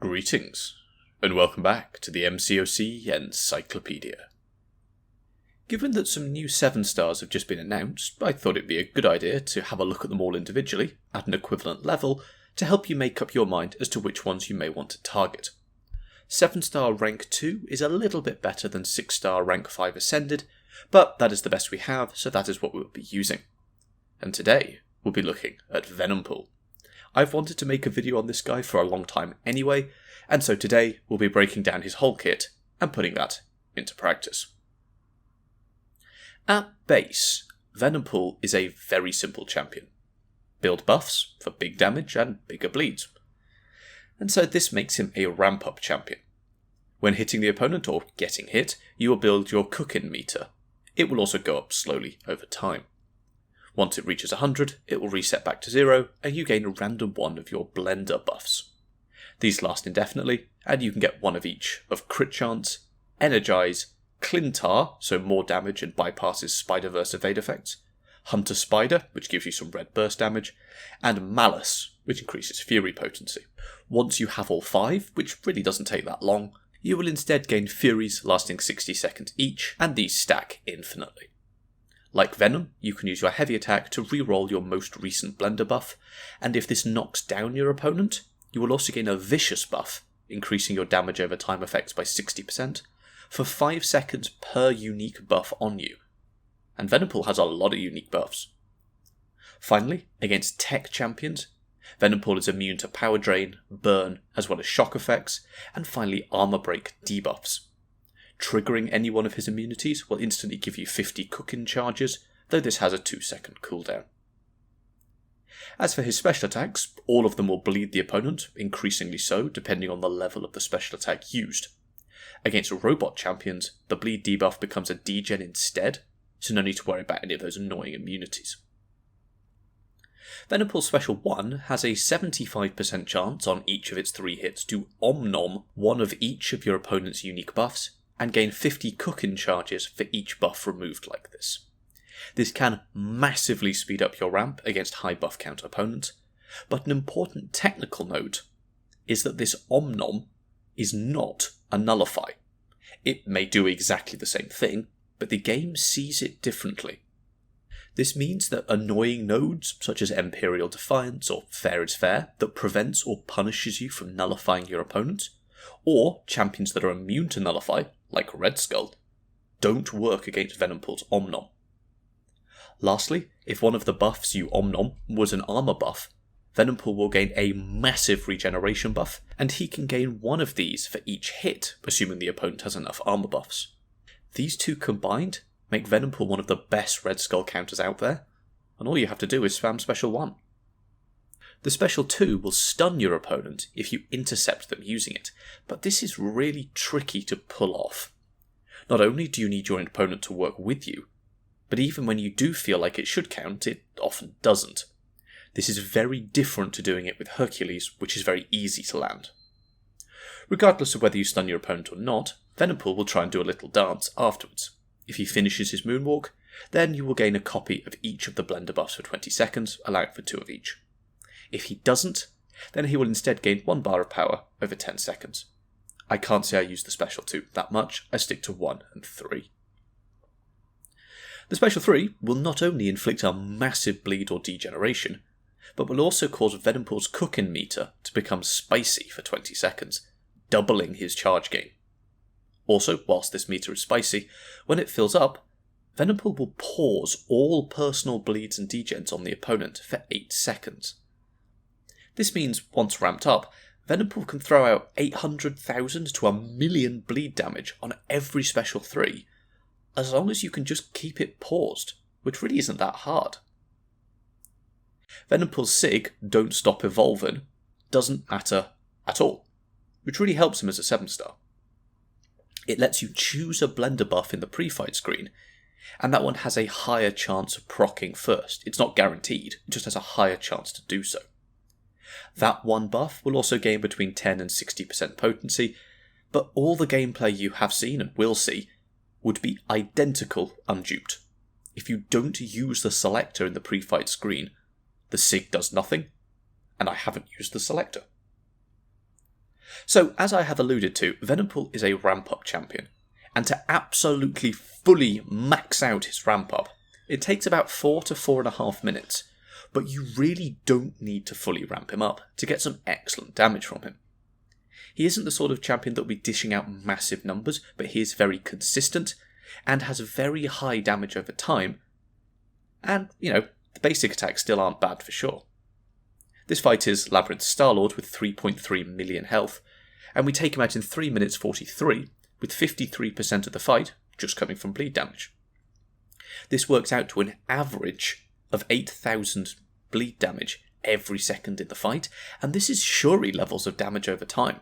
Greetings, and welcome back to the MCOC Encyclopedia. Given that some new 7 stars have just been announced, I thought it'd be a good idea to have a look at them all individually, at an equivalent level, to help you make up your mind as to which ones you may want to target. 7-star rank 2 is a little bit better than 6-star rank 5 Ascended, but that is the best we have, so that is what we'll be using. And today, we'll be looking at Venompool. I've wanted to make a video on this guy for a long time anyway, and so today we'll be breaking down his whole kit and putting that into practice. At base, Venompool is a very simple champion. Build buffs for big damage and bigger bleeds. And so this makes him a ramp-up champion. When hitting the opponent or getting hit, you will build your cooking meter. It will also go up slowly over time. Once it reaches 100, it will reset back to 0, and you gain a random one of your blender buffs. These last indefinitely, and you can get one of each of Crit Chance, Energize, Clintar, so more damage and bypasses Spider-Verse evade effects, Hunter Spider, which gives you some red burst damage, and Malice, which increases Fury potency. Once you have all 5, which really doesn't take that long, you will instead gain Furies lasting 60 seconds each, and these stack infinitely. Like Venom, you can use your heavy attack to reroll your most recent blender buff, and if this knocks down your opponent, you will also gain a vicious buff, increasing your damage over time effects by 60%, for 5 seconds per unique buff on you. And Venompool has a lot of unique buffs. Finally, against tech champions, Venompool is immune to power drain, burn, as well as shock effects, and finally armor break debuffs. Triggering any one of his immunities will instantly give you 50 cooking charges, though this has a 2-second cooldown. As for his special attacks, all of them will bleed the opponent, increasingly so depending on the level of the special attack used. Against robot champions, the bleed debuff becomes a degen instead, so no need to worry about any of those annoying immunities. Venompool's Special 1 has a 75% chance on each of its 3 hits to omnom one of each of your opponent's unique buffs, and gain 50 cooking charges for each buff removed like this. This can massively speed up your ramp against high buff count opponents, but an important technical note is that this omnom is not a nullify. It may do exactly the same thing, but the game sees it differently. This means that annoying nodes, such as Imperial Defiance or Fair is Fair, that prevents or punishes you from nullifying your opponent, or champions that are immune to nullify, like Red Skull, don't work against Venompool's Omnom. Lastly, if one of the buffs you Omnom was an armor buff, Venompool will gain a massive regeneration buff, and he can gain one of these for each hit, assuming the opponent has enough armor buffs. These two combined make Venompool one of the best Red Skull counters out there, and all you have to do is spam Special 1. The Special 2 will stun your opponent if you intercept them using it, but this is really tricky to pull off. Not only do you need your opponent to work with you, but even when you do feel like it should count, it often doesn't. This is very different to doing it with Hercules, which is very easy to land. Regardless of whether you stun your opponent or not, Venompool will try and do a little dance afterwards. If he finishes his moonwalk, then you will gain a copy of each of the blender buffs for 20 seconds, allowing for 2 of each. If he doesn't, then he will instead gain 1 bar of power over 10 seconds. I can't say I use the Special 2 that much, I stick to 1 and 3. The Special 3 will not only inflict a massive bleed or degeneration, but will also cause Venompool's cooking meter to become spicy for 20 seconds, doubling his charge gain. Also, whilst this meter is spicy, when it fills up, Venompool will pause all personal bleeds and degens on the opponent for 8 seconds. This means, once ramped up, Venompool can throw out 800,000 to 1 million bleed damage on every Special 3, as long as you can just keep it paused, which really isn't that hard. Venompool's Sig, Don't Stop Evolving, doesn't matter at all, which really helps him as a 7-star. It lets you choose a blender buff in the pre-fight screen, and that one has a higher chance of proccing first. It's not guaranteed, it just has a higher chance to do so. That one buff will also gain between 10 and 60% potency, but all the gameplay you have seen and will see would be identical unduped. If you don't use the selector in the pre-fight screen, the Sig does nothing, and I haven't used the selector. So, as I have alluded to, Venompool is a ramp-up champion, and to absolutely fully max out his ramp-up, it takes about 4 to 4.5 minutes, but you really don't need to fully ramp him up to get some excellent damage from him. He isn't the sort of champion that will be dishing out massive numbers, but he is very consistent, and has very high damage over time, and, the basic attacks still aren't bad for sure. This fight is Labyrinth Starlord with 3.3 million health, and we take him out in 3 minutes 43, with 53% of the fight just coming from bleed damage. This works out to an average of 8,000 bleed damage every second in the fight, and this is Shuri levels of damage over time.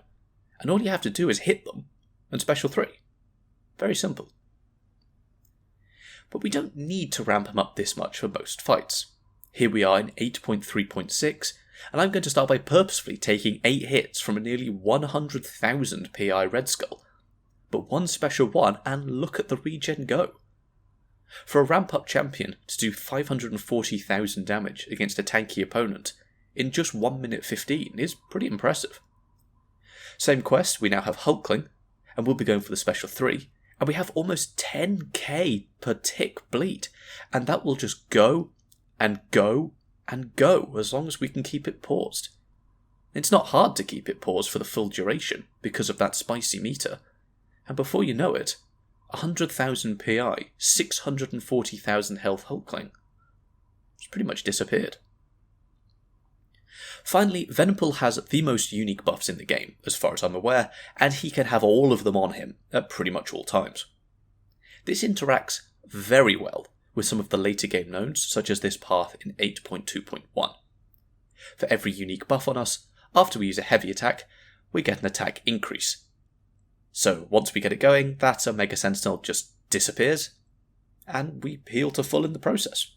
And all you have to do is hit them, and special 3. Very simple. But we don't need to ramp him up this much for most fights. Here we are in 8.3.6, and I'm going to start by purposefully taking 8 hits from a nearly 100,000 PI Red Skull. But one special 1, and look at the regen go. For a ramp-up champion to do 540,000 damage against a tanky opponent in just 1 minute 15 is pretty impressive. Same quest, we now have Hulkling, and we'll be going for the special 3, and we have almost 10k per tick bleed, and that will just go, and go, and go, as long as we can keep it paused. It's not hard to keep it paused for the full duration, because of that spicy meter, and before you know it, 100,000 PI, 640,000 health Hulkling. It's pretty much disappeared. Finally, Venompool has the most unique buffs in the game, as far as I'm aware, and he can have all of them on him at pretty much all times. This interacts very well with some of the later game nodes, such as this path in 8.2.1. For every unique buff on us, after we use a heavy attack, we get an attack increase. So once we get it going, that Omega Sentinel just disappears, and we heal to full in the process.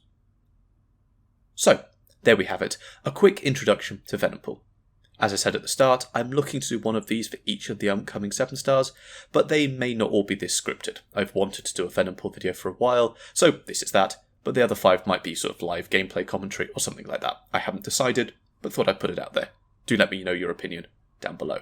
So, there we have it, a quick introduction to Venompool. As I said at the start, I'm looking to do one of these for each of the upcoming 7 stars, but they may not all be this scripted. I've wanted to do a Venompool video for a while, so this is that, but the other 5 might be sort of live gameplay commentary or something like that. I haven't decided, but thought I'd put it out there. Do let me know your opinion down below.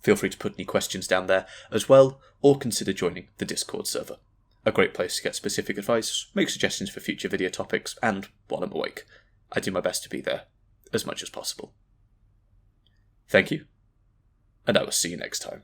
Feel free to put any questions down there as well, or consider joining the Discord server. A great place to get specific advice, make suggestions for future video topics, and while I'm awake, I do my best to be there as much as possible. Thank you, and I will see you next time.